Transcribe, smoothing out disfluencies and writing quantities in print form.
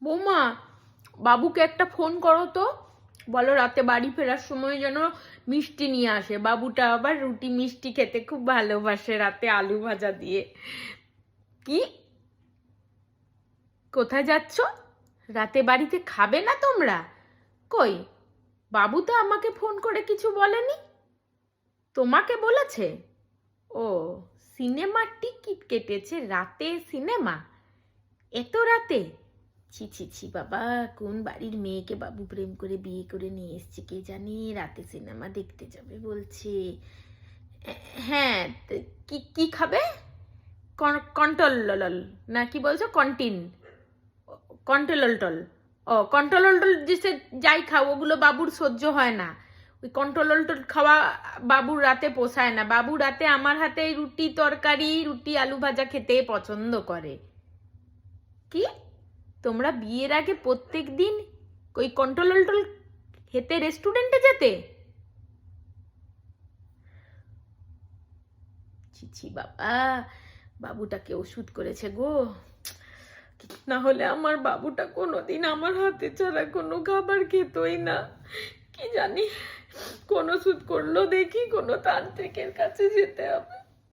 বৌমা, বাবুকে একটা ফোন করো তো, বলো রাতে বাড়ি ফেরার সময় যেন মিষ্টি নিয়ে আসে। বাবুটা আবার রুটি মিষ্টি খেতে খুব ভালোবাসে, রাতে আলু ভাজা দিয়ে। কি? কোথায় যাচ্ছ? রাতে বাড়িতে খাবে না তোমরা? কই, বাবু তো আমাকে ফোন করে কিছু বলেনি। তোমাকে বলেছে? ও, সিনেমার টিকিট কেটেছে, রাতে সিনেমা? এত রাতে? ছি ছি ছি বাবা, কোন বাড়ির মেয়েকে বাবু প্রেম করে বিয়ে করে নিয়ে এসছে কে জানে, রাতে সিনেমা দেখতে যাবে বলছে। হ্যাঁ, কি কি খাবে? কন্ট্রোল না কি বলছো, কন্টিন? কন্ট্রোল? ও, কন্ট্রোল যে যাই খাও, ওগুলো বাবুর সহ্য হয় না। ওই কন্ট্রোল খাওয়া বাবুর রাতে পোষায় না। বাবু রাতে আমার হাতে রুটি তরকারি, রুটি আলু ভাজা খেতে পছন্দ করে। কি? তোমরা বিয়ের আগে প্রত্যেক দিন ওই কন্ট্রোল খেতে রেস্টুরেন্টে যেতে? ছি ছি বাবা, বাবুটাকে ওষুধ করেছে গো। না হলে আমার বাবুটা কোনোদিন আমার হাতে ছাড়া কোনো খাবার খেতই না। কি জানি কোন ওষুধ করলো, দেখি কোনো তান্ত্রিকের কাছে যেতে হবে।